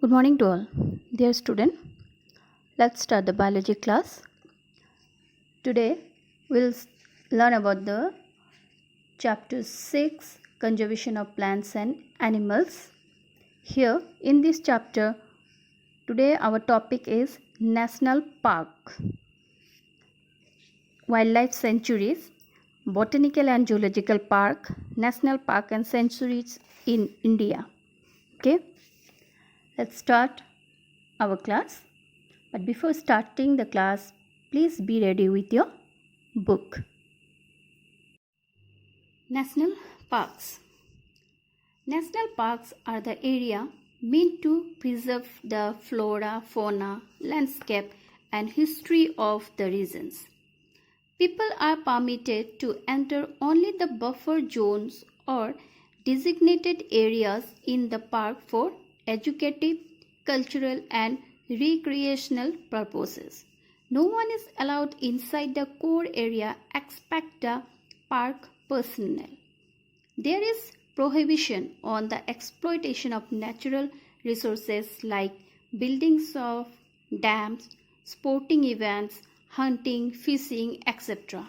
Good morning to all. Dear student, let's start the biology class. Today we'll learn about the chapter 6, conservation of plants and animals. Here in this chapter, today our topic is national park, wildlife sanctuaries, botanical and zoological park, national park and sanctuaries in India. Okay, let's start our class. But before starting the class, please be ready with your book. National parks. National parks are the area meant to preserve the flora, fauna, landscape and history of the regions. People are permitted to enter only the buffer zones or designated areas in the park for educative, cultural and recreational purposes. No one is allowed inside the core area except the park personnel. There is prohibition on the exploitation of natural resources like buildings of dams, sporting events, hunting, fishing, etc.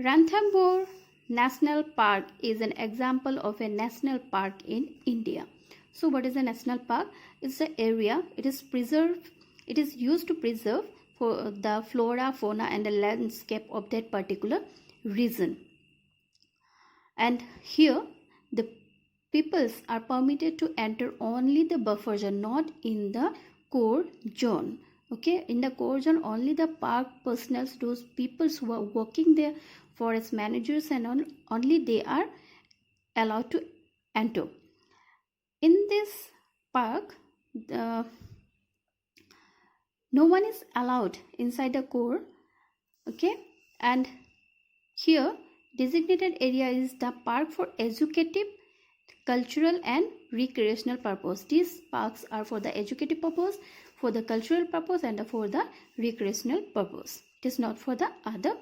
Ranthambore National Park is an example of a national park in India. So what is a national park? It's the area, it is used to preserve for the flora, fauna and the landscape of that particular region. And here the peoples are permitted to enter only the buffer zone, not in the core zone. Okay, in the core zone only the park personnel, those peoples who are working there, forest managers and only they are allowed to enter. In this park, no one is allowed inside the core. Okay, and here designated area is the park for educative, cultural and recreational purpose. These parks are for the educative purpose, for the cultural purpose and for the recreational purpose. It is not for the other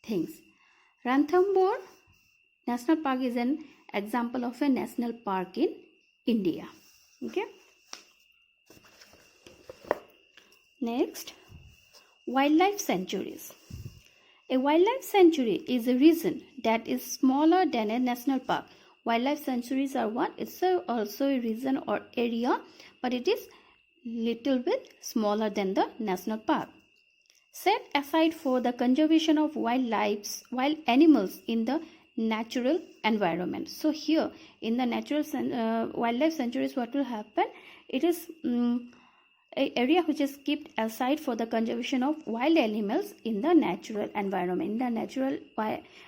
things. Ranthambore National Park is an example of a national park in India. Okay. Next, wildlife sanctuaries. A wildlife sanctuary is a region that is smaller than a national park. Wildlife sanctuaries are one. It's also a region or area, but it is little bit smaller than the national park. Set aside for the conservation of wild animals in the natural environment. So here in the natural wildlife sanctuaries, what will happen? It is an area which is kept aside for the conservation of wild animals in the natural environment. In the natural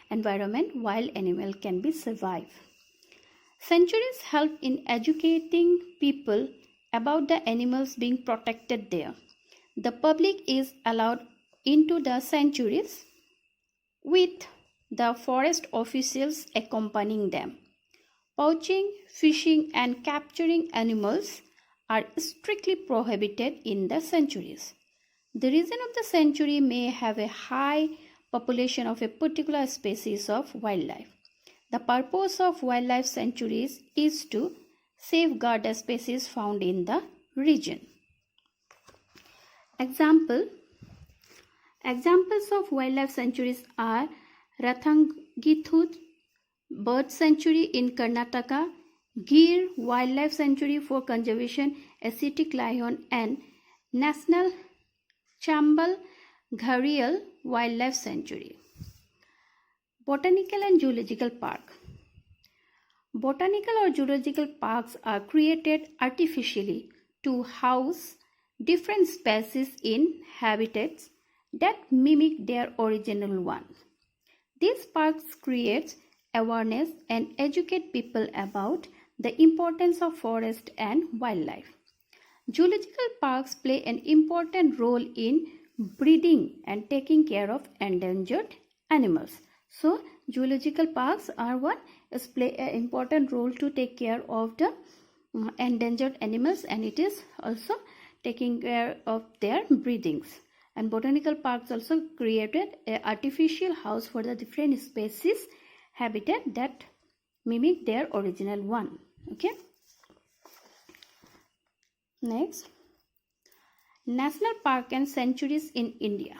environment, wild animal can be survive. Sanctuaries help in educating people about the animals being protected there. The public is allowed into the sanctuaries with the forest officials accompanying them. Poaching, fishing and capturing animals are strictly prohibited in the sanctuaries. The region of the sanctuary may have a high population of a particular species of wildlife. The purpose of wildlife sanctuaries is to safeguard the species found in the region. Examples of wildlife sanctuaries are Rathangithud Bird Sanctuary in Karnataka, Gir Wildlife Sanctuary for conservation Asiatic lion and National Chambal Gharial Wildlife Sanctuary. Botanical and Zoological Park. Botanical or zoological parks are created artificially to house different species in habitats that mimic their original one. These parks create awareness and educate people about the importance of forest and wildlife. Zoological parks play an important role in breeding and taking care of endangered animals. So, zoological parks are play an important role to take care of the endangered animals, and it is also taking care of their breedings. And botanical parks also created an artificial house for the different species habitat that mimic their original one. Okay. Next, national park and sanctuaries in India.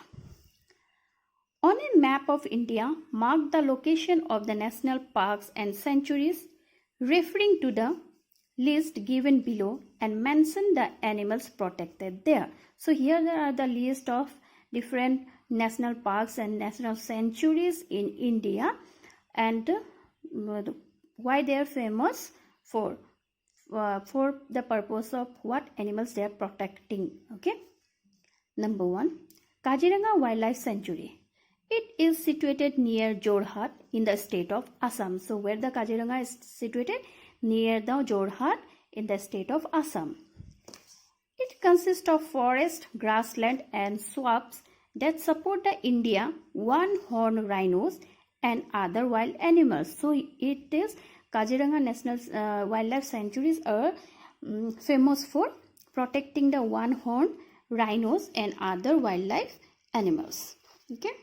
On a map of India, mark the location of the national parks and sanctuaries, referring to the list given below and mention the animals protected there. So here there are the list of different national parks and national sanctuaries in India, and why they are famous for the purpose of what animals they are protecting. Okay. Number 1, Kaziranga Wildlife Sanctuary. It is situated near Jorhat in the state of Assam. So where the Kaziranga is situated? Near the Jorhat in the state of Assam. It consists of forest, grassland and swamps that support the India one-horn rhinos and other wild animals. So it is Kaziranga National Wildlife Sanctuaries are famous for protecting the one-horn rhinos and other wildlife animals. Okay.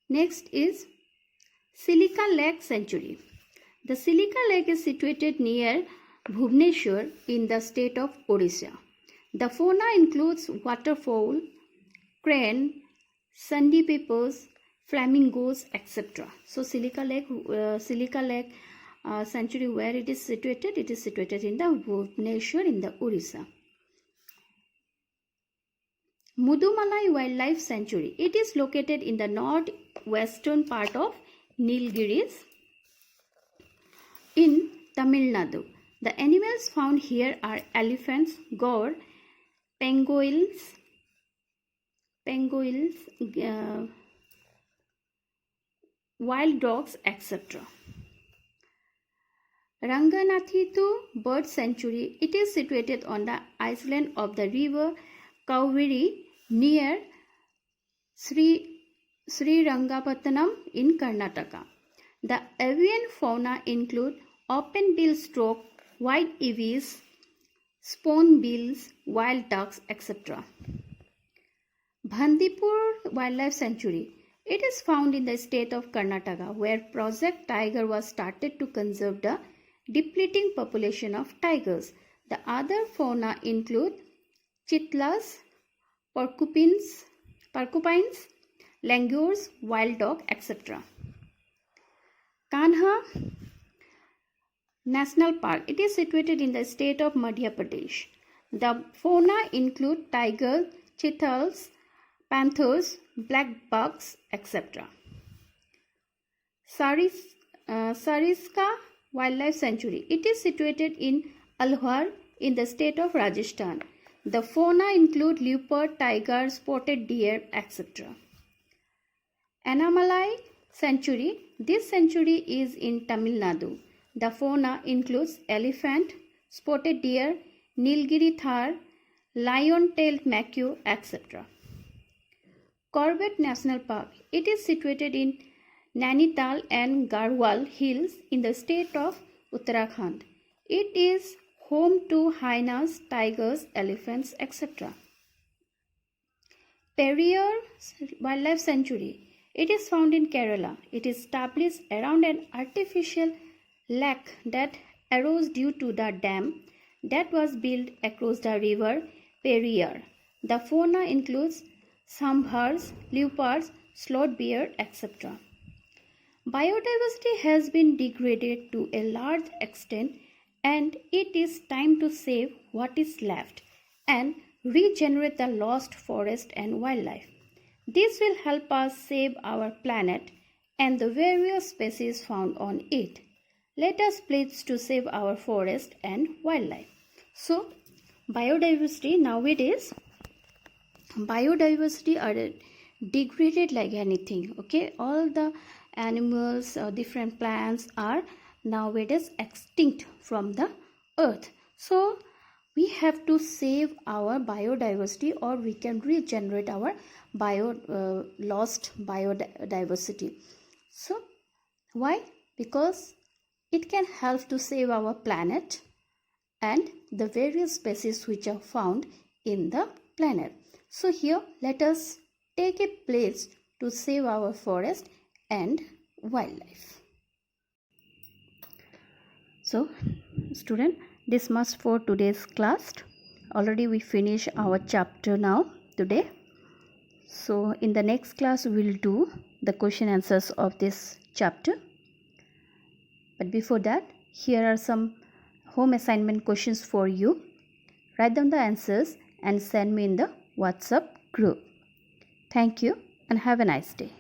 Next is Silica Lake Sanctuary. The Silica Lake is situated near Bhubaneswar in the state of Odisha. The fauna includes waterfowl, crane, sandpipers, flamingos, etc. So Silica Lake Sanctuary, where it is situated? It is situated in the Bhubaneswar in the Odisha. Mudumalai Wildlife Sanctuary. It is located in the northwestern part of Nilgiris in Tamil Nadu. The animals found here are elephants, gaur, penguins, wild dogs, etc. Ranganathitu Bird Sanctuary. It is situated on the island of the river Kaveri near Srirangapatnam in Karnataka. The avian fauna include open-bill stork, white ibis, spoonbills, wild ducks, etc. Bandipur Wildlife Sanctuary. It is found in the state of Karnataka, where Project Tiger was started to conserve the depleting population of tigers. The other fauna include chitlas, porcupines, langurs, wild dog, etc. Kanha National Park. It is situated in the state of Madhya Pradesh. The fauna include tigers, chitals, panthers, black bucks, etc. Sariska Wildlife Sanctuary. It is situated in Alwar in the state of Rajasthan. The fauna include leopard, tiger, spotted deer, etc. Annamalai Sanctuary. This sanctuary is in Tamil Nadu. The fauna includes elephant, spotted deer, Nilgiri thar, lion-tailed macaque, etc. Corbett National Park. It is situated in Nainital and Garhwal Hills in the state of Uttarakhand. It is home to hyenas, tigers, elephants, etc. Periyar Wildlife Sanctuary. It is found in Kerala. It is established around an artificial lake that arose due to the dam that was built across the river Periyar. The fauna includes sambhars, leopards, sloth bear, etc. Biodiversity has been degraded to a large extent, and it is time to save what is left and regenerate the lost forest and wildlife. This will help us save our planet and the various species found on it. Let us pledge to save our forest and wildlife. So, biodiversity nowadays, biodiversity are degraded like anything. Okay, all the animals, different plants are nowadays extinct from the earth. So we have to save our biodiversity, or we can regenerate our lost biodiversity. So why? Because it can help to save our planet and the various species which are found in the planet. So here let us take a pledge to save our forest and wildlife. So student, this much for today's class. Already we finish our chapter now today. So in the next class we will do the question answers of this chapter. But before that, here are some home assignment questions for you. Write down the answers and send me in the WhatsApp group. Thank you and have a nice day.